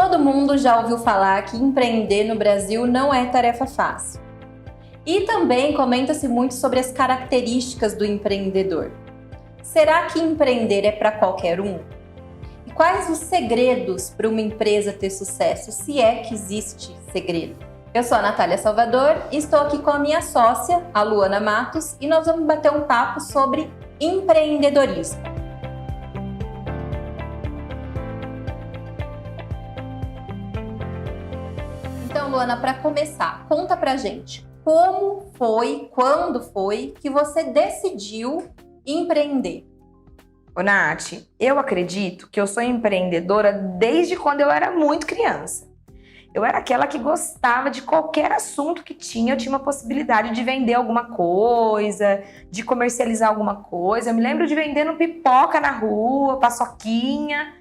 Todo mundo já ouviu falar que empreender no Brasil não é tarefa fácil. E também comenta-se muito sobre as características do empreendedor. Será que empreender é para qualquer um? E quais os segredos para uma empresa ter sucesso, se é que existe segredo? Eu sou a Natália Salvador e estou aqui com a minha sócia, a Luana Matos, e nós vamos bater um papo sobre empreendedorismo. Então, Luana, para começar, conta pra gente como foi, quando foi que você decidiu empreender? Ô, Nath, eu acredito que eu sou empreendedora desde quando eu era muito criança. Eu era aquela que gostava de qualquer assunto que tinha, eu tinha uma possibilidade de vender alguma coisa, de comercializar alguma coisa. Eu me lembro de vendendo pipoca na rua, paçoquinha.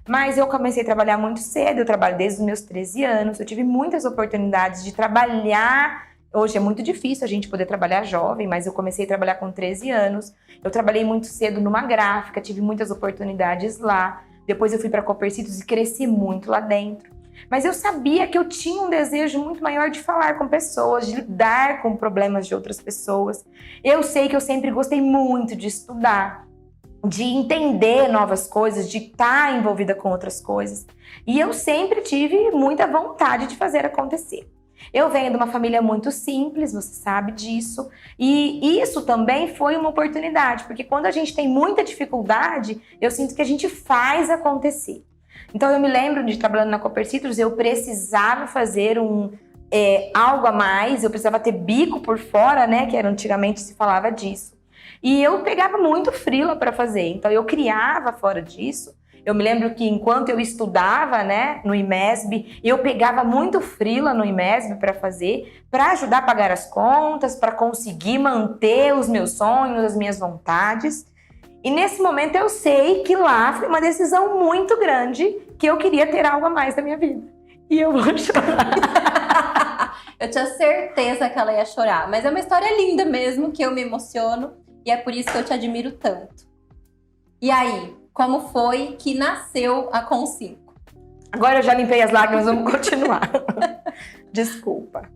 Mas eu comecei a trabalhar muito cedo, eu trabalho desde os meus 13 anos, eu tive muitas oportunidades de trabalhar. Hoje é muito difícil a gente poder trabalhar jovem, mas eu comecei a trabalhar com 13 anos. Eu trabalhei muito cedo numa gráfica, tive muitas oportunidades lá. Depois eu fui para a Copercitos e cresci muito lá dentro. Mas eu sabia que eu tinha um desejo muito maior de falar com pessoas, de lidar com problemas de outras pessoas. Eu sei que eu sempre gostei muito de estudar, de entender novas coisas, de estar envolvida com outras coisas. E eu sempre tive muita vontade de fazer acontecer. Eu venho de uma família muito simples, você sabe disso. E isso também foi uma oportunidade, porque quando a gente tem muita dificuldade, eu sinto que a gente faz acontecer. Então eu me lembro de trabalhando na Copercitos, eu precisava fazer algo a mais, eu precisava ter bico por fora, né? Que era, antigamente se falava disso. E eu pegava muito freela para fazer, então eu criava fora disso. Eu me lembro que enquanto eu estudava, né, no IMESB, eu pegava muito freela no IMESB para fazer, para ajudar a pagar as contas, para conseguir manter os meus sonhos, as minhas vontades. E nesse momento eu sei que lá foi uma decisão muito grande, que eu queria ter algo a mais da minha vida. E eu vou chorar. Eu tinha certeza que ela ia chorar, mas é uma história linda mesmo, que eu me emociono. E é por isso que eu te admiro tanto. E aí, como foi que nasceu a Com5? Agora eu já limpei as lágrimas, vamos continuar. Desculpa.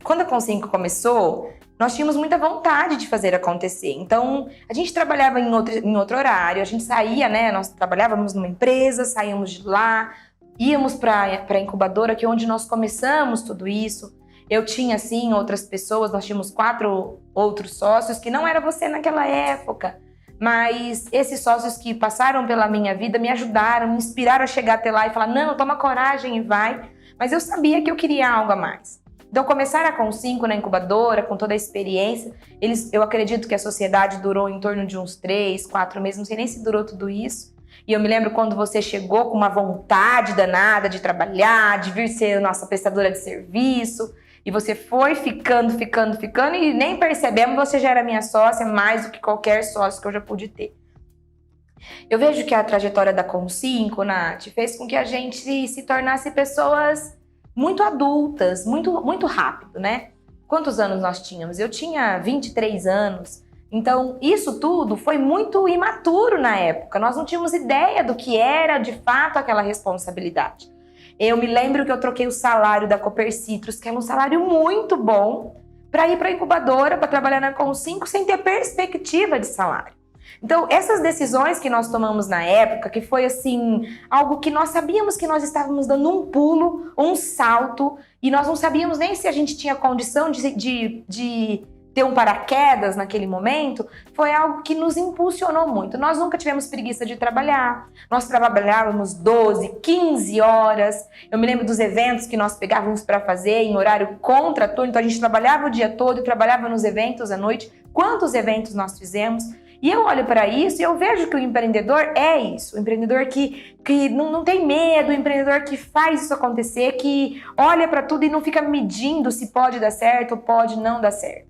Quando a Com5 começou, nós tínhamos muita vontade de fazer acontecer. Então, a gente trabalhava em outro horário, a gente saía, né? Nós trabalhávamos numa empresa, saíamos de lá, íamos para a incubadora, que é onde nós começamos tudo isso. Eu tinha, sim, outras pessoas, nós tínhamos 4 outros sócios, que não era você naquela época. Mas esses sócios que passaram pela minha vida me ajudaram, me inspiraram a chegar até lá e falar, não, toma coragem e vai. Mas eu sabia que eu queria algo a mais. Então, começar a Com5 na incubadora, com toda a experiência, eu acredito que a sociedade durou em torno de uns 3, 4 meses, não sei nem se durou tudo isso. E eu me lembro quando você chegou com uma vontade danada de trabalhar, de vir ser nossa prestadora de serviço. E você foi ficando, e nem percebemos, você já era minha sócia, mais do que qualquer sócio que eu já pude ter. Eu vejo que a trajetória da Com5, Nath, fez com que a gente se tornasse pessoas muito adultas, muito rápido, né? Quantos anos nós tínhamos? Eu tinha 23 anos. Então, isso tudo foi muito imaturo na época. Nós não tínhamos ideia do que era, de fato, aquela responsabilidade. Eu me lembro que eu troquei o salário da Copercitos, que era um salário muito bom, para ir para a incubadora, para trabalhar na Com5, sem ter perspectiva de salário. Então, essas decisões que nós tomamos na época, que foi assim, algo que nós sabíamos que nós estávamos dando um pulo, um salto, e nós não sabíamos nem se a gente tinha condição de ter um paraquedas naquele momento, foi algo que nos impulsionou muito. Nós nunca tivemos preguiça de trabalhar, nós trabalhávamos 12, 15 horas. Eu me lembro dos eventos que nós pegávamos para fazer em horário contra-turno, então a gente trabalhava o dia todo e trabalhava nos eventos à noite. Quantos eventos nós fizemos? E eu olho para isso e eu vejo que o empreendedor é isso, o empreendedor que não tem medo, o empreendedor que faz isso acontecer, que olha para tudo e não fica medindo se pode dar certo ou pode não dar certo.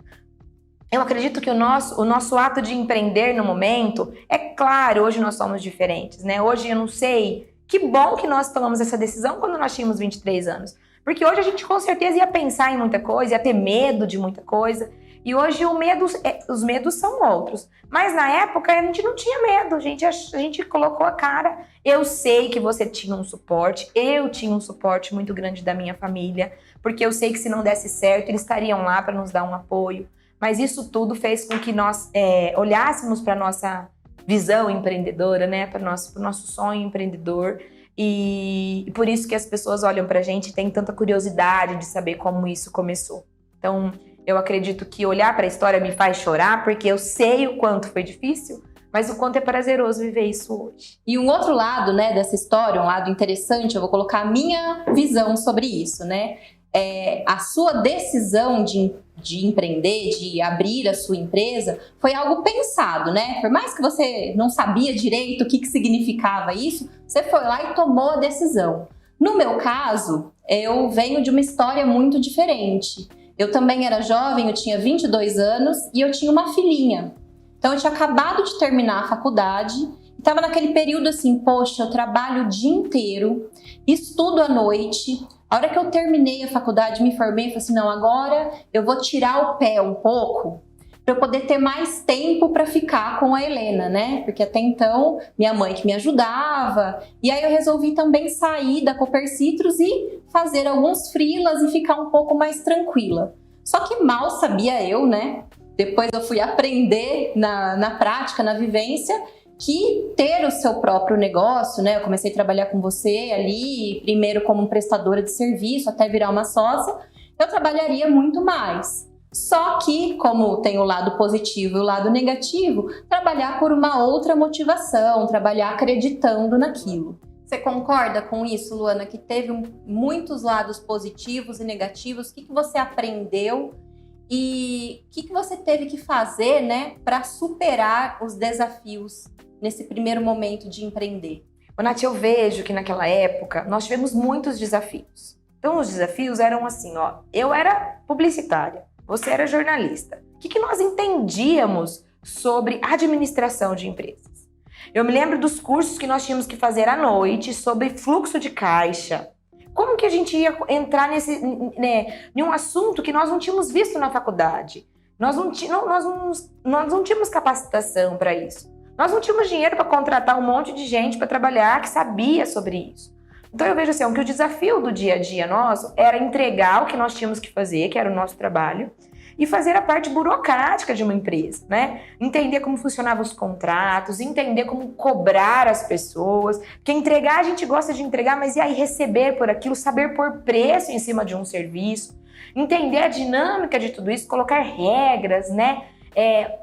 Eu acredito que o nosso ato de empreender no momento, é claro, hoje nós somos diferentes, né? Hoje eu não sei, que bom que nós tomamos essa decisão quando nós tínhamos 23 anos. Porque hoje a gente com certeza ia pensar em muita coisa, ia ter medo de muita coisa. E hoje os medos são outros. Mas na época a gente não tinha medo, a gente colocou a cara. Eu sei que você tinha um suporte, eu tinha um suporte muito grande da minha família, porque eu sei que se não desse certo, eles estariam lá para nos dar um apoio. Mas isso tudo fez com que nós olhássemos para a nossa visão empreendedora, né? Para o nosso sonho empreendedor. E por isso que as pessoas olham para a gente e têm tanta curiosidade de saber como isso começou. Então, eu acredito que olhar para a história me faz chorar, porque eu sei o quanto foi difícil, mas o quanto é prazeroso viver isso hoje. E um outro lado, né, dessa história, um lado interessante, eu vou colocar a minha visão sobre isso, né? A sua decisão de empreender, de abrir a sua empresa, foi algo pensado, né? Por mais que você não sabia direito o que significava isso, você foi lá e tomou a decisão. No meu caso, eu venho de uma história muito diferente. Eu também era jovem, eu tinha 22 anos e eu tinha uma filhinha. Então eu tinha acabado de terminar a faculdade, estava naquele período assim, poxa, eu trabalho o dia inteiro, estudo à noite. A hora que eu terminei a faculdade, me formei, falei assim, não, agora eu vou tirar o pé um pouco para eu poder ter mais tempo para ficar com a Helena, né? Porque até então, minha mãe que me ajudava. E aí eu resolvi também sair da Cooper Citrus e fazer alguns freelas e ficar um pouco mais tranquila. Só que mal sabia eu, né? Depois eu fui aprender na prática, na vivência, que ter o seu próprio negócio, né? Eu comecei a trabalhar com você ali, primeiro como prestadora de serviço, até virar uma sócia, eu trabalharia muito mais. Só que, como tem o lado positivo e o lado negativo, trabalhar por uma outra motivação, trabalhar acreditando naquilo. Você concorda com isso, Luana, que teve muitos lados positivos e negativos? O que você aprendeu e o que você teve que fazer, né, para superar os desafios nesse primeiro momento de empreender? Nath, eu vejo que naquela época nós tivemos muitos desafios. Então os desafios eram assim, eu era publicitária, você era jornalista. O que nós entendíamos sobre administração de empresas? Eu me lembro dos cursos que nós tínhamos que fazer à noite sobre fluxo de caixa. Como que a gente ia entrar em um assunto que nós não tínhamos visto na faculdade? Nós não tínhamos capacitação para isso. Nós não tínhamos dinheiro para contratar um monte de gente para trabalhar que sabia sobre isso. Então eu vejo assim, que o desafio do dia a dia nosso era entregar o que nós tínhamos que fazer, que era o nosso trabalho, e fazer a parte burocrática de uma empresa, né? Entender como funcionavam os contratos, entender como cobrar as pessoas, porque entregar a gente gosta de entregar, mas e aí receber por aquilo, saber pôr preço em cima de um serviço, entender a dinâmica de tudo isso, colocar regras, né?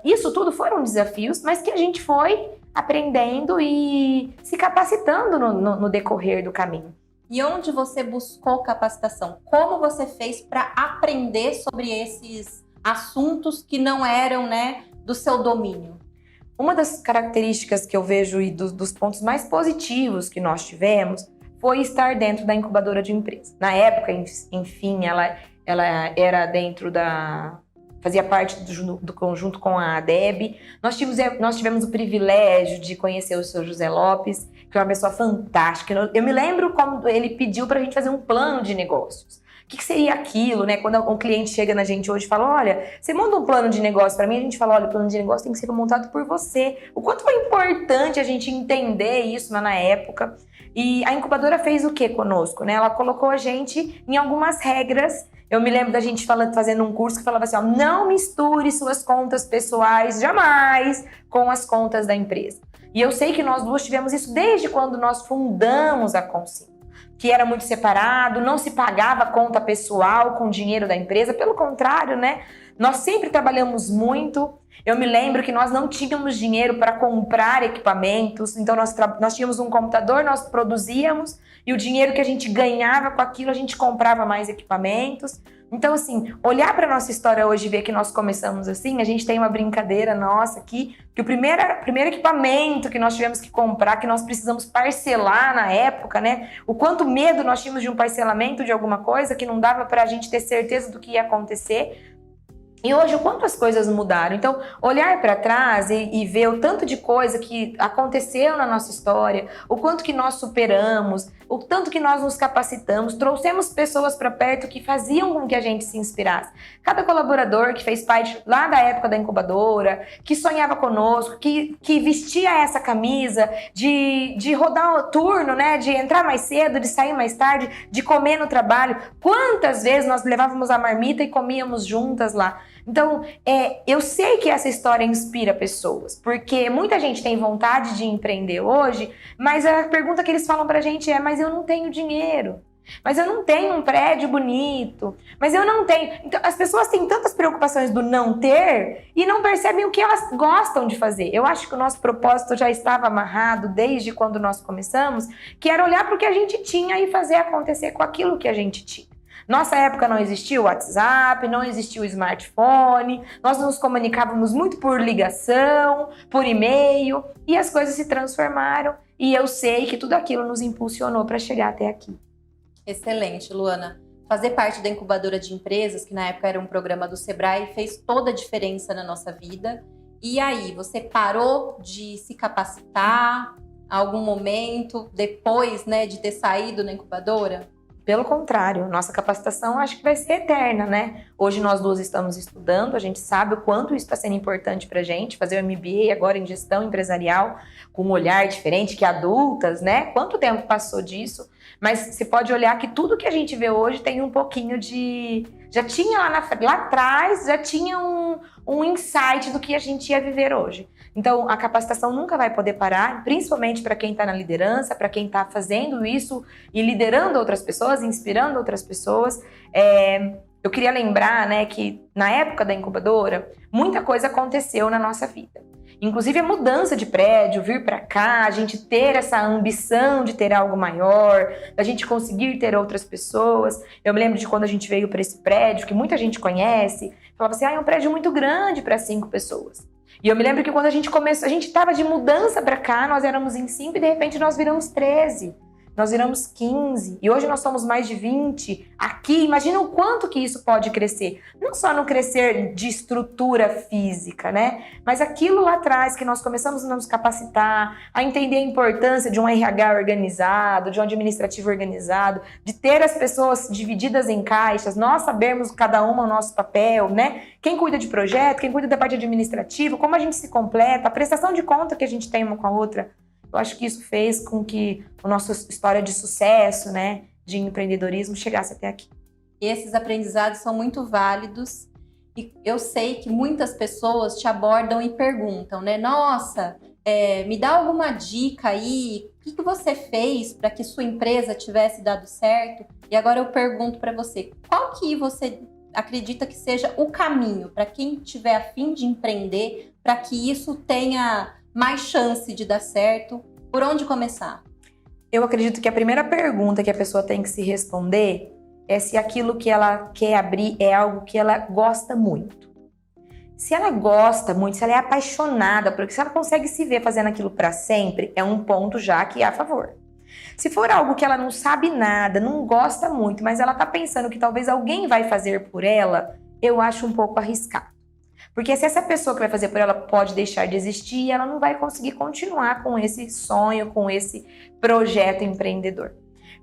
Isso tudo foram desafios, mas que a gente foi aprendendo e se capacitando no decorrer do caminho. E onde você buscou capacitação? Como você fez para aprender sobre esses assuntos que não eram, né, do seu domínio? Uma das características que eu vejo e dos pontos mais positivos que nós tivemos foi estar dentro da incubadora de empresa. Na época, enfim, ela era dentro fazia parte do conjunto com a ADEB. Nós tivemos o privilégio de conhecer o seu José Lopes, que é uma pessoa fantástica. Eu me lembro como ele pediu para a gente fazer um plano de negócios. O que seria aquilo, né? Quando um cliente chega na gente hoje e fala, olha, você monta um plano de negócio para mim, a gente fala, olha, o plano de negócio tem que ser montado por você. O quanto foi importante a gente entender isso na época. E a incubadora fez o que conosco, né? Ela colocou a gente em algumas regras. Eu me lembro da gente fazendo um curso que falava assim, não misture suas contas pessoais jamais com as contas da empresa. E eu sei que nós duas tivemos isso desde quando nós fundamos a Consim, que era muito separado, não se pagava a conta pessoal com o dinheiro da empresa, pelo contrário, né? Nós sempre trabalhamos muito. Eu me lembro que nós não tínhamos dinheiro para comprar equipamentos, então nós tínhamos um computador, nós produzíamos, e o dinheiro que a gente ganhava com aquilo, a gente comprava mais equipamentos. Então, assim, olhar para a nossa história hoje e ver que nós começamos assim, a gente tem uma brincadeira nossa aqui, que o primeiro equipamento que nós tivemos que comprar, que nós precisamos parcelar na época, né? O quanto medo nós tínhamos de um parcelamento de alguma coisa que não dava para a gente ter certeza do que ia acontecer. E hoje, o quanto as coisas mudaram. Então, olhar para trás e ver o tanto de coisa que aconteceu na nossa história, o quanto que nós superamos, o tanto que nós nos capacitamos, trouxemos pessoas para perto que faziam com que a gente se inspirasse. Cada colaborador que fez parte lá da época da incubadora, que sonhava conosco, que vestia essa camisa de rodar o turno, né, de entrar mais cedo, de sair mais tarde, de comer no trabalho. Quantas vezes nós levávamos a marmita e comíamos juntas lá. Então, eu sei que essa história inspira pessoas, porque muita gente tem vontade de empreender hoje, mas a pergunta que eles falam pra gente é: mas eu não tenho dinheiro, mas eu não tenho um prédio bonito, mas eu não tenho... Então, as pessoas têm tantas preocupações do não ter e não percebem o que elas gostam de fazer. Eu acho que o nosso propósito já estava amarrado desde quando nós começamos, que era olhar para o que a gente tinha e fazer acontecer com aquilo que a gente tinha. Nossa época não existia o WhatsApp, não existia o smartphone, nós nos comunicávamos muito por ligação, por e-mail, e as coisas se transformaram, e eu sei que tudo aquilo nos impulsionou para chegar até aqui. Excelente, Luana. Fazer parte da incubadora de empresas, que na época era um programa do Sebrae, fez toda a diferença na nossa vida. E aí, você parou de se capacitar a algum momento, depois, né, de ter saído da incubadora? Pelo contrário, nossa capacitação acho que vai ser eterna, né? Hoje nós duas estamos estudando, a gente sabe o quanto isso está sendo importante pra gente, fazer o MBA agora em gestão empresarial, com um olhar diferente que adultas, né? Quanto tempo passou disso? Mas você pode olhar que tudo que a gente vê hoje tem um pouquinho de... Já tinha lá atrás, já tinha um insight do que a gente ia viver hoje. Então, a capacitação nunca vai poder parar, principalmente para quem está na liderança, para quem está fazendo isso e liderando outras pessoas, inspirando outras pessoas. Eu queria lembrar, né, que na época da incubadora, muita coisa aconteceu na nossa vida. Inclusive a mudança de prédio, vir para cá, a gente ter essa ambição de ter algo maior, a gente conseguir ter outras pessoas. Eu me lembro de quando a gente veio para esse prédio, que muita gente conhece, falava assim, é um prédio muito grande para 5 pessoas. E eu me lembro que quando a gente começou, a gente estava de mudança para cá, nós éramos em 5 e de repente nós viramos 13. Nós viramos 15 e hoje nós somos mais de 20 aqui. Imagina o quanto que isso pode crescer. Não só no crescer de estrutura física, né? Mas aquilo lá atrás que nós começamos a nos capacitar, a entender a importância de um RH organizado, de um administrativo organizado, de ter as pessoas divididas em caixas, nós sabermos cada uma o nosso papel, né? Quem cuida de projeto, quem cuida da parte administrativa, como a gente se completa, a prestação de conta que a gente tem uma com a outra. Eu acho que isso fez com que a nossa história de sucesso, né, de empreendedorismo chegasse até aqui. Esses aprendizados são muito válidos e eu sei que muitas pessoas te abordam e perguntam, né? Nossa, me dá alguma dica aí, o que você fez para que sua empresa tivesse dado certo? E agora eu pergunto para você, qual que você acredita que seja o caminho para quem tiver a fim de empreender, para que isso tenha mais chance de dar certo? Por onde começar? Eu acredito que a primeira pergunta que a pessoa tem que se responder é se aquilo que ela quer abrir é algo que ela gosta muito. Se ela gosta muito, se ela é apaixonada, porque se ela consegue se ver fazendo aquilo para sempre, é um ponto já que é a favor. Se for algo que ela não sabe nada, não gosta muito, mas ela tá pensando que talvez alguém vai fazer por ela, eu acho um pouco arriscado. Porque se essa pessoa que vai fazer por ela pode deixar de existir, ela não vai conseguir continuar com esse sonho, com esse projeto empreendedor.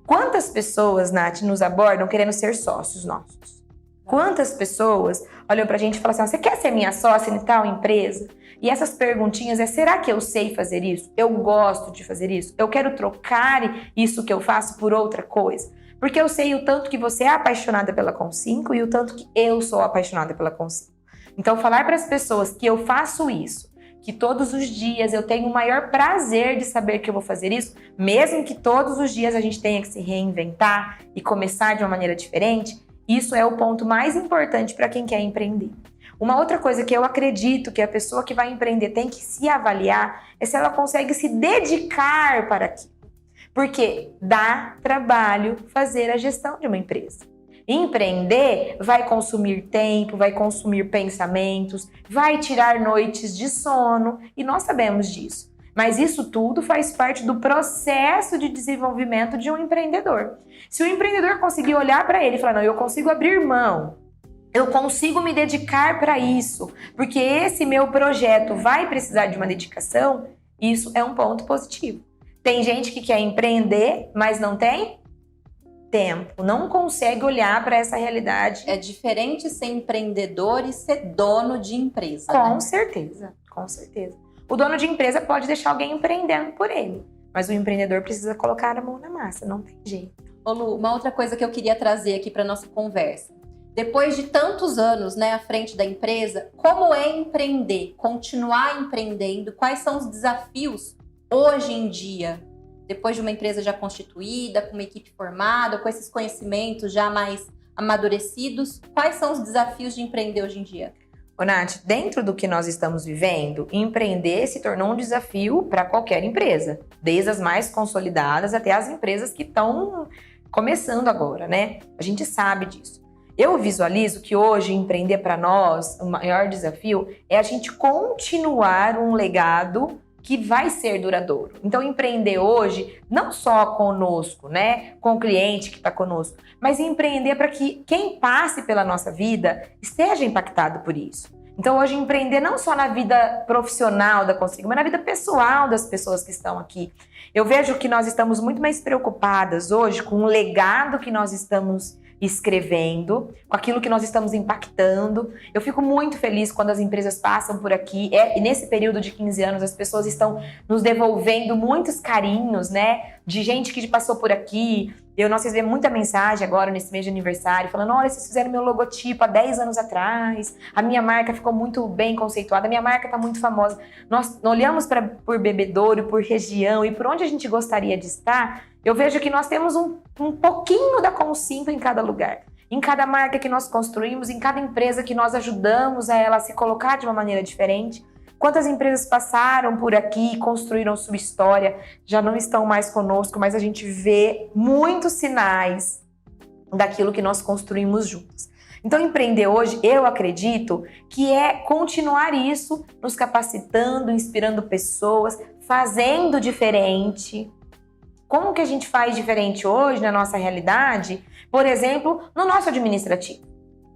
Quantas pessoas, Nath, nos abordam querendo ser sócios nossos? Quantas pessoas olham pra gente e falam assim, você quer ser minha sócia em tal empresa? E essas perguntinhas será que eu sei fazer isso? Eu gosto de fazer isso? Eu quero trocar isso que eu faço por outra coisa? Porque eu sei o tanto que você é apaixonada pela Com5 e o tanto que eu sou apaixonada pela Com5. Então, falar para as pessoas que eu faço isso, que todos os dias eu tenho o maior prazer de saber que eu vou fazer isso, mesmo que todos os dias a gente tenha que se reinventar e começar de uma maneira diferente, isso é o ponto mais importante para quem quer empreender. Uma outra coisa que eu acredito que a pessoa que vai empreender tem que se avaliar é se ela consegue se dedicar para aquilo. Porque dá trabalho fazer a gestão de uma empresa. Empreender vai consumir tempo, vai consumir pensamentos, vai tirar noites de sono e nós sabemos disso. Mas isso tudo faz parte do processo de desenvolvimento de um empreendedor. Se o empreendedor conseguir olhar para ele e falar, não, eu consigo abrir mão eu consigo me dedicar para isso, porque esse meu projeto vai precisar de uma dedicação, isso é um ponto positivo. Tem gente que quer empreender, mas não tem tempo, não consegue olhar para essa realidade. É diferente ser empreendedor e ser dono de empresa. Com certeza, com certeza. O dono de empresa pode deixar alguém empreendendo por ele, mas o empreendedor precisa colocar a mão na massa, não tem jeito. Ô Lu, uma outra coisa que eu queria trazer aqui para nossa conversa. Depois de tantos anos, né, à frente da empresa, como é empreender, continuar empreendendo? Quais são os desafios hoje em dia, depois de uma empresa já constituída, com uma equipe formada, com esses conhecimentos já mais amadurecidos? Quais são os desafios de empreender hoje em dia? Ô, Nath, dentro do que nós estamos vivendo, empreender se tornou um desafio para qualquer empresa, desde as mais consolidadas até as empresas que estão começando agora, né? A gente sabe disso. Eu visualizo que hoje empreender para nós, o maior desafio é a gente continuar um legado que vai ser duradouro. Então, empreender hoje, não só conosco, né, com o cliente que está conosco, mas empreender para que quem passe pela nossa vida esteja impactado por isso. Então, hoje, empreender não só na vida profissional da Consigo, mas na vida pessoal das pessoas que estão aqui. Eu vejo que nós estamos muito mais preocupadas hoje com o legado que nós estamos escrevendo, com aquilo que nós estamos impactando. Eu fico muito feliz quando as empresas passam por aqui. E nesse período de 15 anos, as pessoas estão nos devolvendo muitos carinhos, né? De gente que passou por aqui. Nós recebemos muita mensagem agora, nesse mês de aniversário, falando: olha, vocês fizeram meu logotipo há 10 anos atrás, a minha marca ficou muito bem conceituada, a minha marca está muito famosa. Nós olhamos por Bebedouro, por região e por onde a gente gostaria de estar. Eu vejo que nós temos um pouquinho da Consimpo em cada lugar. Em cada marca que nós construímos, em cada empresa que nós ajudamos a ela se colocar de uma maneira diferente. Quantas empresas passaram por aqui, construíram sua história, já não estão mais conosco, mas a gente vê muitos sinais daquilo que nós construímos juntos. Então, empreender hoje, eu acredito que é continuar isso, nos capacitando, inspirando pessoas, fazendo diferente. Como que a gente faz diferente hoje na nossa realidade? Por exemplo, no nosso administrativo,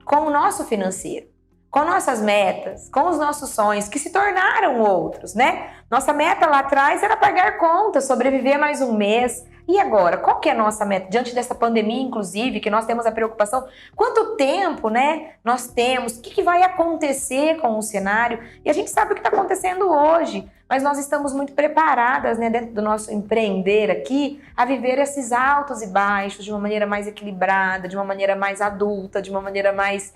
com o nosso financeiro, com nossas metas, com os nossos sonhos, que se tornaram outros, né? Nossa meta lá atrás era pagar contas, sobreviver mais um mês. E agora, qual que é a nossa meta? Diante dessa pandemia, inclusive, que nós temos a preocupação, quanto tempo, né, nós temos? O que vai acontecer com o cenário? E a gente sabe o que está acontecendo hoje, mas nós estamos muito preparadas, né, dentro do nosso empreender aqui, a viver esses altos e baixos de uma maneira mais equilibrada, de uma maneira mais adulta, de uma maneira mais...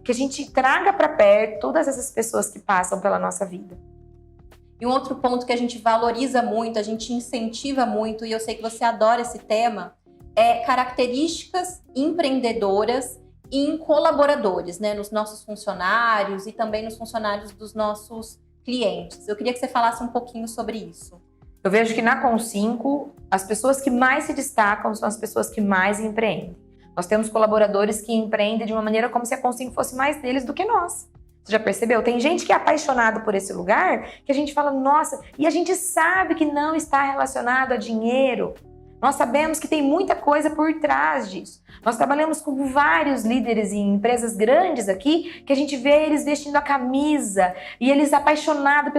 que a gente traga para perto todas essas pessoas que passam pela nossa vida. E um outro ponto que a gente valoriza muito, a gente incentiva muito, e eu sei que você adora esse tema, é características empreendedoras em colaboradores, né? Nos nossos funcionários e também nos funcionários dos nossos clientes. Eu queria que você falasse um pouquinho sobre isso. Eu vejo que na Consimpo, as pessoas que mais se destacam são as pessoas que mais empreendem. Nós temos colaboradores que empreendem de uma maneira como se a Consimpo fosse mais deles do que nós. Você já percebeu? Tem gente que é apaixonado por esse lugar, que a gente fala, nossa, e a gente sabe que não está relacionado a dinheiro. Nós sabemos que tem muita coisa por trás disso. Nós trabalhamos com vários líderes em empresas grandes aqui, que a gente vê eles vestindo a camisa e eles apaixonados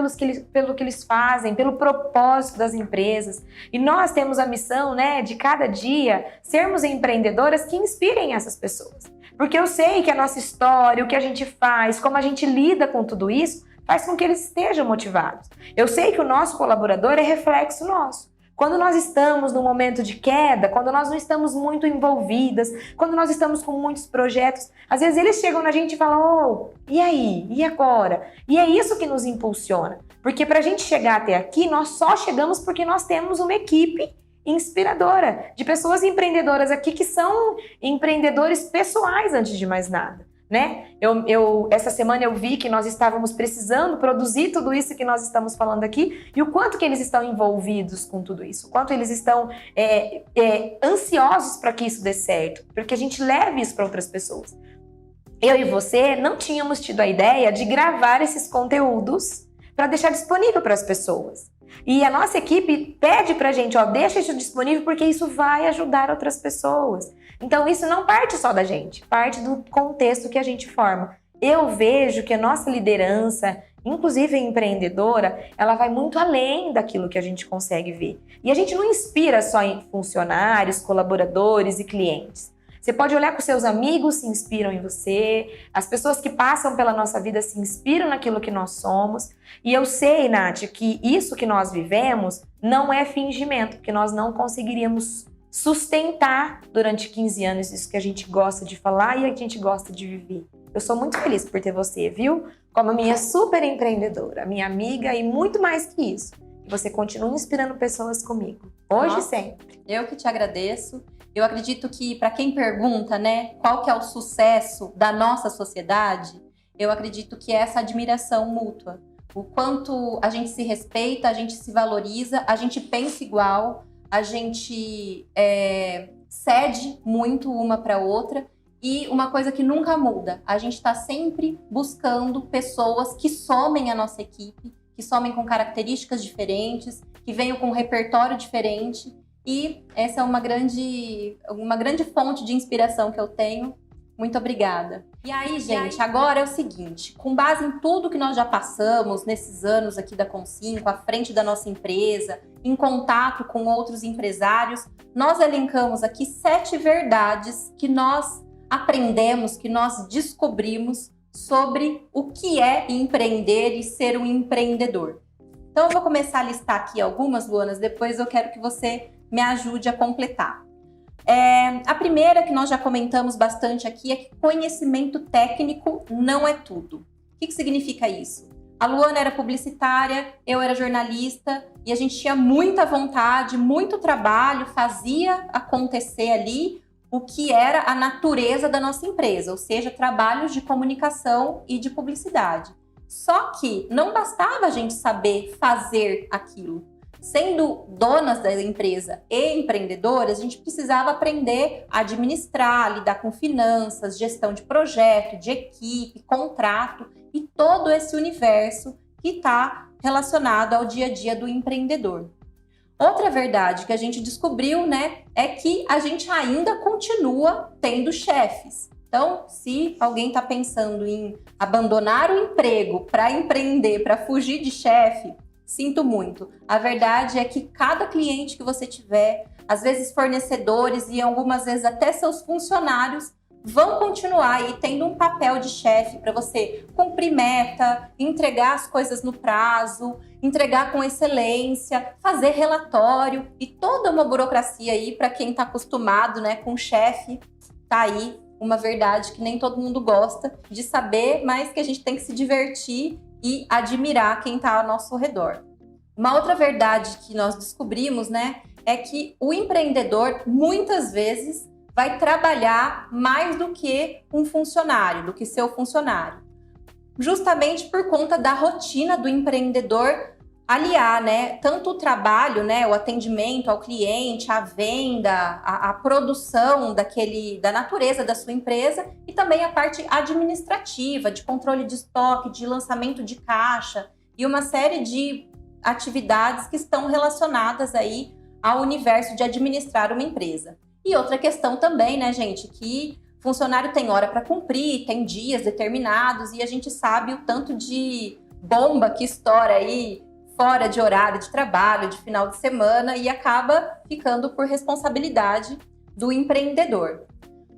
pelo que eles fazem, pelo propósito das empresas. E nós temos a missão, né, de cada dia sermos empreendedoras que inspirem essas pessoas. Porque eu sei que a nossa história, o que a gente faz, como a gente lida com tudo isso, faz com que eles estejam motivados. Eu sei que o nosso colaborador é reflexo nosso. Quando nós estamos num momento de queda, quando nós não estamos muito envolvidas, quando nós estamos com muitos projetos, às vezes eles chegam na gente e falam, oh, e aí? E agora? E é isso que nos impulsiona. Porque para a gente chegar até aqui, nós só chegamos porque nós temos uma equipe inspiradora, de pessoas empreendedoras aqui que são empreendedores pessoais antes de mais nada, né? Essa semana eu vi que nós estávamos precisando produzir tudo isso que nós estamos falando aqui e o quanto que eles estão envolvidos com tudo isso, o quanto eles estão ansiosos para que isso dê certo, para que a gente leve isso para outras pessoas. Eu e você não tínhamos tido a ideia de gravar esses conteúdos para deixar disponível para as pessoas. E a nossa equipe pede pra gente, ó, deixa isso disponível porque isso vai ajudar outras pessoas. Então isso não parte só da gente, parte do contexto que a gente forma. Eu vejo que a nossa liderança, inclusive a empreendedora, ela vai muito além daquilo que a gente consegue ver. E a gente não inspira só em funcionários, colaboradores e clientes. Você pode olhar que os seus amigos se inspiram em você, as pessoas que passam pela nossa vida se inspiram naquilo que nós somos. E eu sei, Nath, que isso que nós vivemos não é fingimento, porque nós não conseguiríamos sustentar durante 15 anos isso que a gente gosta de falar e a gente gosta de viver. Eu sou muito feliz por ter você, viu? Como minha super empreendedora, minha amiga e muito mais que isso. Que você continue inspirando pessoas comigo, hoje e sempre. Eu que te agradeço. Eu acredito que para quem pergunta, né, qual que é o sucesso da nossa sociedade, eu acredito que é essa admiração mútua. O quanto a gente se respeita, a gente se valoriza, a gente pensa igual, a gente cede muito uma para outra. E uma coisa que nunca muda, a gente está sempre buscando pessoas que somem a nossa equipe, que somem com características diferentes, que venham com um repertório diferente. E essa é uma grande fonte de inspiração que eu tenho. Muito obrigada. E aí, gente, agora é o seguinte, com base em tudo que nós já passamos nesses anos aqui da Com5, à frente da nossa empresa, em contato com outros empresários, nós elencamos aqui 7 verdades que nós aprendemos, que nós descobrimos sobre o que é empreender e ser um empreendedor. Então, eu vou começar a listar aqui algumas, Luana, depois eu quero que você me ajude a completar. A primeira, que nós já comentamos bastante aqui, é que conhecimento técnico não é tudo. O que significa isso? A Luana era publicitária, eu era jornalista, e a gente tinha muita vontade, muito trabalho, fazia acontecer ali o que era a natureza da nossa empresa, ou seja, trabalhos de comunicação e de publicidade. Só que não bastava a gente saber fazer aquilo. Sendo donas da empresa e empreendedoras, a gente precisava aprender a administrar, lidar com finanças, gestão de projeto, de equipe, contrato e todo esse universo que está relacionado ao dia a dia do empreendedor. Outra verdade que a gente descobriu, né, é que a gente ainda continua tendo chefes. Então, se alguém está pensando em abandonar o emprego para empreender, para fugir de chefe, sinto muito. A verdade é que cada cliente que você tiver, às vezes fornecedores e algumas vezes até seus funcionários, vão continuar aí tendo um papel de chefe para você cumprir meta, entregar as coisas no prazo, entregar com excelência, fazer relatório e toda uma burocracia aí para quem está acostumado, né, com o chefe. Tá aí uma verdade que nem todo mundo gosta de saber, mas que a gente tem que se divertir e admirar quem está ao nosso redor. Uma outra verdade que nós descobrimos, né, é que o empreendedor muitas vezes vai trabalhar mais do que um funcionário, do que seu funcionário. Justamente por conta da rotina do empreendedor aliar, né, tanto o trabalho, né, o atendimento ao cliente, a venda, a produção da natureza da sua empresa e também a parte administrativa, de controle de estoque, de lançamento de caixa e uma série de atividades que estão relacionadas aí ao universo de administrar uma empresa. E outra questão também, né, gente, que funcionário tem hora para cumprir, tem dias determinados e a gente sabe o tanto de bomba que estoura aí fora de horário de trabalho, de final de semana e acaba ficando por responsabilidade do empreendedor.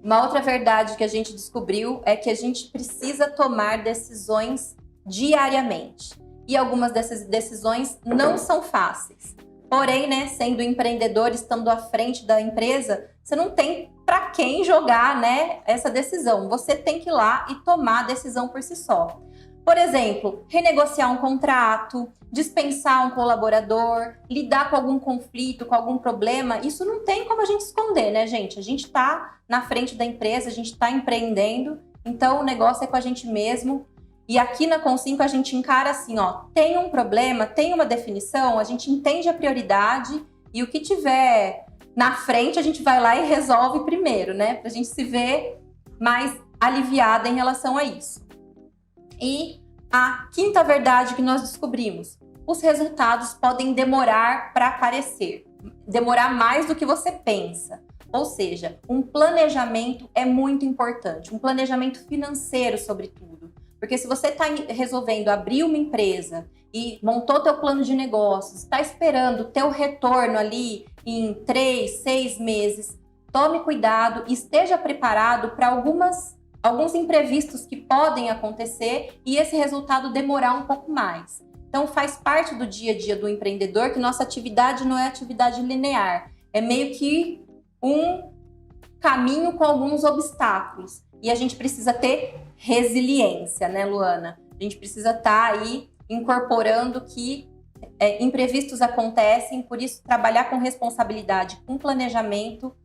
Uma outra verdade que a gente descobriu é que a gente precisa tomar decisões diariamente. E algumas dessas decisões não são fáceis. Porém, né, sendo empreendedor, estando à frente da empresa, você não tem para quem jogar, né, essa decisão. Você tem que ir lá e tomar a decisão por si só. Por exemplo, renegociar um contrato, dispensar um colaborador, lidar com algum conflito, com algum problema, isso não tem como a gente esconder, né, gente? A gente está na frente da empresa, a gente está empreendendo, então o negócio é com a gente mesmo. E aqui na Com5 a gente encara assim, ó, tem um problema, tem uma definição, a gente entende a prioridade e o que tiver na frente a gente vai lá e resolve primeiro, né? Pra gente se ver mais aliviada em relação a isso. E a quinta verdade que nós descobrimos, os resultados podem demorar para aparecer, demorar mais do que você pensa. Ou seja, um planejamento é muito importante, um planejamento financeiro, sobretudo. Porque se você está resolvendo abrir uma empresa e montou teu plano de negócios, está esperando o teu retorno ali em 3, 6 meses, tome cuidado e esteja preparado para alguns imprevistos que podem acontecer e esse resultado demorar um pouco mais. Então, faz parte do dia a dia do empreendedor que nossa atividade não é atividade linear. É meio que um caminho com alguns obstáculos. E a gente precisa ter resiliência, né, Luana? A gente precisa estar aí incorporando que imprevistos acontecem, por isso trabalhar com responsabilidade, com planejamento,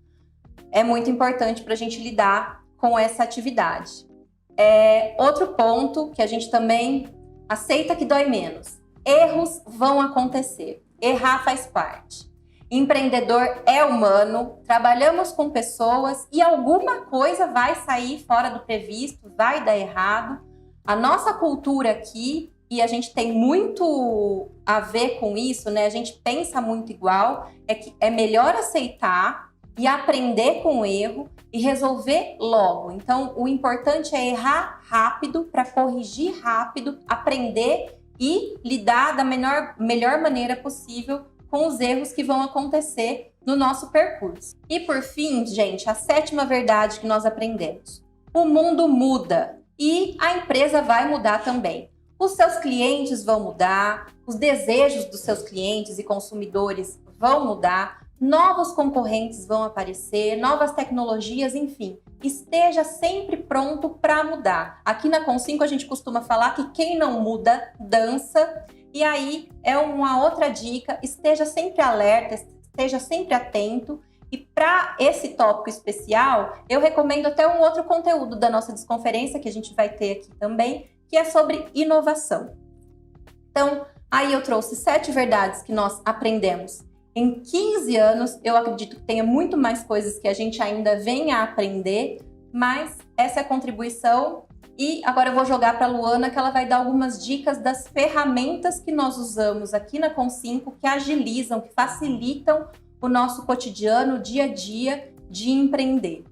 é muito importante para a gente lidar com essa atividade. Outro ponto que a gente também aceita que dói menos. Erros vão acontecer. Errar faz parte. Empreendedor é humano, trabalhamos com pessoas e alguma coisa vai sair fora do previsto, vai dar errado. A nossa cultura aqui, e a gente tem muito a ver com isso, né? A gente pensa muito igual, é que é melhor aceitar e aprender com o erro e resolver logo. Então, o importante é errar rápido para corrigir rápido, aprender e lidar da melhor maneira possível com os erros que vão acontecer no nosso percurso. E por fim, gente, a 7ª verdade que nós aprendemos. O mundo muda e a empresa vai mudar também. Os seus clientes vão mudar, os desejos dos seus clientes e consumidores vão mudar, novos concorrentes vão aparecer, novas tecnologias, enfim. Esteja sempre pronto para mudar. Aqui na Com5 a gente costuma falar que quem não muda, dança. E aí é uma outra dica, esteja sempre alerta, esteja sempre atento. E para esse tópico especial, eu recomendo até um outro conteúdo da nossa desconferência, que a gente vai ter aqui também, que é sobre inovação. Então, aí eu trouxe 7 verdades que nós aprendemos em 15 anos. Eu acredito que tenha muito mais coisas que a gente ainda venha a aprender, mas essa é a contribuição. E agora eu vou jogar para a Luana, que ela vai dar algumas dicas das ferramentas que nós usamos aqui na Com5, que agilizam, que facilitam o nosso cotidiano, o dia a dia de empreender.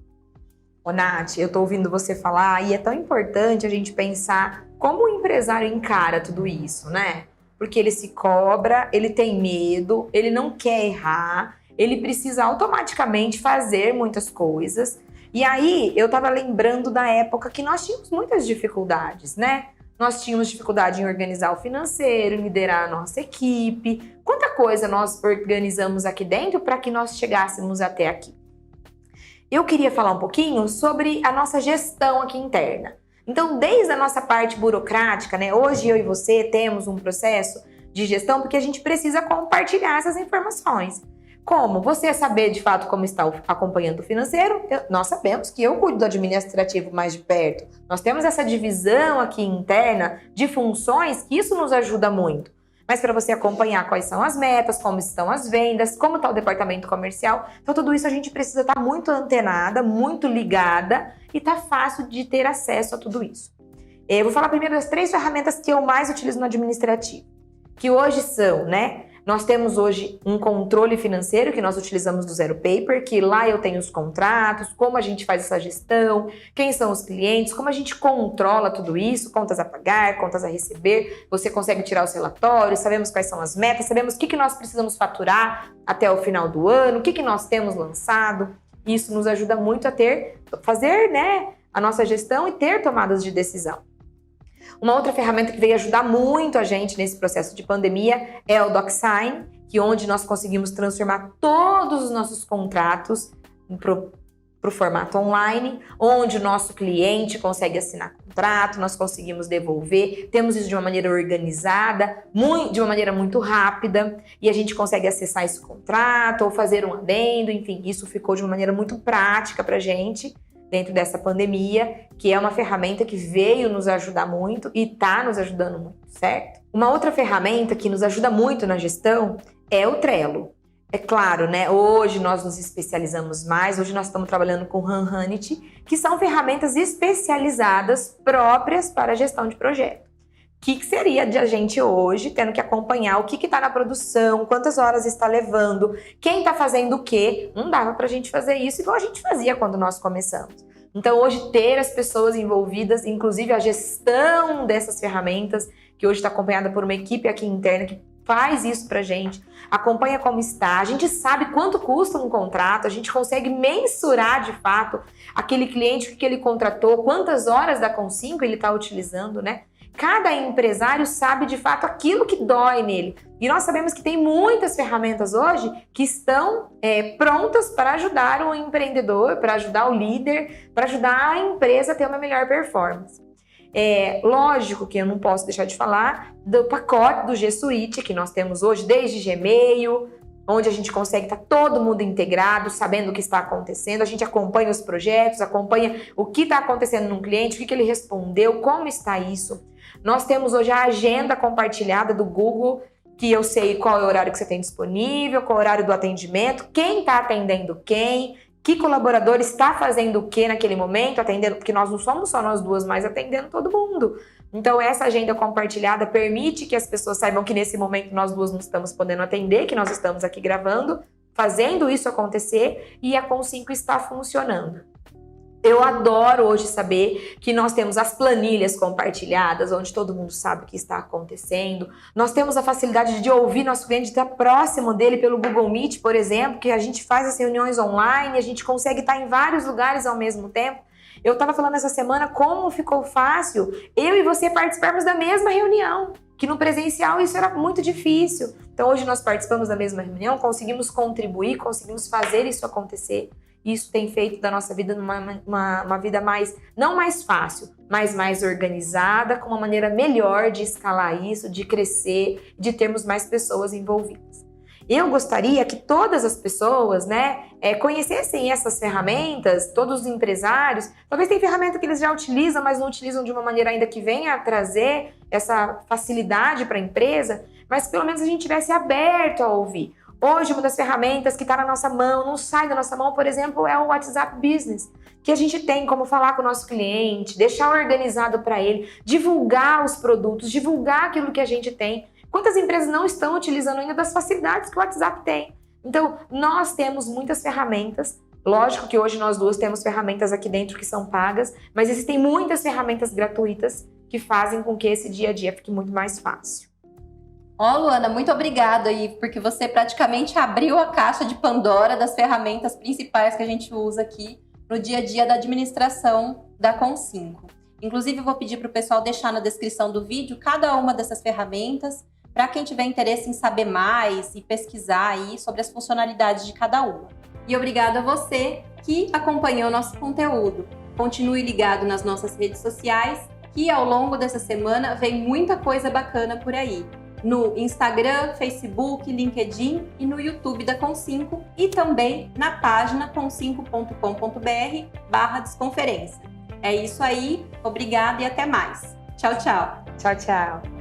Ô, Nath, eu tô ouvindo você falar e é tão importante a gente pensar como o empresário encara tudo isso, né? Porque ele se cobra, ele tem medo, ele não quer errar, ele precisa automaticamente fazer muitas coisas. E aí, eu tava lembrando da época que nós tínhamos muitas dificuldades, né? Nós tínhamos dificuldade em organizar o financeiro, em liderar a nossa equipe. Quanta coisa nós organizamos aqui dentro para que nós chegássemos até aqui. Eu queria falar um pouquinho sobre a nossa gestão aqui interna. Então, desde a nossa parte burocrática, né? Hoje eu e você temos um processo de gestão porque a gente precisa compartilhar essas informações. Como? Você saber de fato como está acompanhando o financeiro, nós sabemos que eu cuido do administrativo mais de perto. Nós temos essa divisão aqui interna de funções que isso nos ajuda muito. Mas para você acompanhar quais são as metas, como estão as vendas, como está o departamento comercial, então tudo isso a gente precisa estar muito antenada, muito ligada e tá fácil de ter acesso a tudo isso. Eu vou falar primeiro das 3 ferramentas que eu mais utilizo no administrativo, que hoje são, né? Nós temos hoje um controle financeiro que nós utilizamos do Zero Paper, que lá eu tenho os contratos, como a gente faz essa gestão, quem são os clientes, como a gente controla tudo isso, contas a pagar, contas a receber, você consegue tirar os relatórios, sabemos quais são as metas, sabemos o que nós precisamos faturar até o final do ano, o que nós temos lançado. Isso nos ajuda muito a fazer, né, a nossa gestão e ter tomadas de decisão. Uma outra ferramenta que veio ajudar muito a gente nesse processo de pandemia é o DocSign, onde nós conseguimos transformar todos os nossos contratos para o formato online, onde o nosso cliente consegue assinar contrato, nós conseguimos devolver, temos isso de uma maneira organizada, de uma maneira muito rápida, e a gente consegue acessar esse contrato ou fazer um adendo, enfim, isso ficou de uma maneira muito prática para a gente, dentro dessa pandemia, que é uma ferramenta que veio nos ajudar muito e está nos ajudando muito, certo? Uma outra ferramenta que nos ajuda muito na gestão é o Trello. É claro, né? Hoje nós nos especializamos mais, hoje nós estamos trabalhando com Hanhanity, que são ferramentas especializadas próprias para a gestão de projeto. que seria de a gente hoje tendo que acompanhar o que está na produção, quantas horas está levando, quem está fazendo o quê. Não dava para a gente fazer isso igual a gente fazia quando nós começamos. Então, hoje, ter as pessoas envolvidas, inclusive a gestão dessas ferramentas, que hoje está acompanhada por uma equipe aqui interna que faz isso pra gente, acompanha como está, a gente sabe quanto custa um contrato, a gente consegue mensurar de fato aquele cliente que ele contratou, quantas horas da Com5 ele está utilizando, né? Cada empresário sabe de fato aquilo que dói nele. E nós sabemos que tem muitas ferramentas hoje que estão prontas para ajudar o empreendedor, para ajudar o líder, para ajudar a empresa a ter uma melhor performance. Lógico que eu não posso deixar de falar do pacote do G Suite que nós temos hoje, desde Gmail, onde a gente consegue estar todo mundo integrado, sabendo o que está acontecendo, a gente acompanha os projetos, acompanha o que está acontecendo num cliente, o que ele respondeu, como está isso. Nós temos hoje a agenda compartilhada do Google, que eu sei qual é o horário que você tem disponível, qual é o horário do atendimento, quem está atendendo quem, que colaborador está fazendo o que naquele momento, atendendo, porque nós não somos só nós duas, mas atendendo todo mundo. Então, essa agenda compartilhada permite que as pessoas saibam que nesse momento nós duas não estamos podendo atender, que nós estamos aqui gravando, fazendo isso acontecer e a Com5 está funcionando. Eu adoro hoje saber que nós temos as planilhas compartilhadas, onde todo mundo sabe o que está acontecendo. Nós temos a facilidade de ouvir nosso cliente, estar próximo dele pelo Google Meet, por exemplo, que a gente faz as reuniões online, a gente consegue estar em vários lugares ao mesmo tempo. Eu estava falando essa semana como ficou fácil eu e você participarmos da mesma reunião, que no presencial isso era muito difícil. Então hoje nós participamos da mesma reunião, conseguimos contribuir, conseguimos fazer isso acontecer. Isso tem feito da nossa vida uma vida mais, não mais fácil, mas mais organizada, com uma maneira melhor de escalar isso, de crescer, de termos mais pessoas envolvidas. Eu gostaria que todas as pessoas, conhecessem essas ferramentas, todos os empresários. Talvez tem ferramenta que eles já utilizam, mas não utilizam de uma maneira ainda que venha a trazer essa facilidade para a empresa, mas pelo menos a gente tivesse aberto a ouvir. Hoje, uma das ferramentas que está na nossa mão, não sai da nossa mão, por exemplo, é o WhatsApp Business, que a gente tem como falar com o nosso cliente, deixar organizado para ele, divulgar os produtos, divulgar aquilo que a gente tem. Quantas empresas não estão utilizando ainda das facilidades que o WhatsApp tem? Então, nós temos muitas ferramentas. Lógico que hoje nós duas temos ferramentas aqui dentro que são pagas, mas existem muitas ferramentas gratuitas que fazem com que esse dia a dia fique muito mais fácil. Luana, muito obrigada aí, porque você praticamente abriu a caixa de Pandora das ferramentas principais que a gente usa aqui no dia a dia da administração da Com5. Inclusive, eu vou pedir para o pessoal deixar na descrição do vídeo cada uma dessas ferramentas para quem tiver interesse em saber mais e pesquisar aí sobre as funcionalidades de cada uma. E obrigada a você que acompanhou nosso conteúdo. Continue ligado nas nossas redes sociais, que ao longo dessa semana vem muita coisa bacana por aí. No Instagram, Facebook, LinkedIn e no YouTube da Com5 e também na página com5.com.br/desconferência. É isso aí, obrigada e até mais. Tchau, tchau. Tchau, tchau.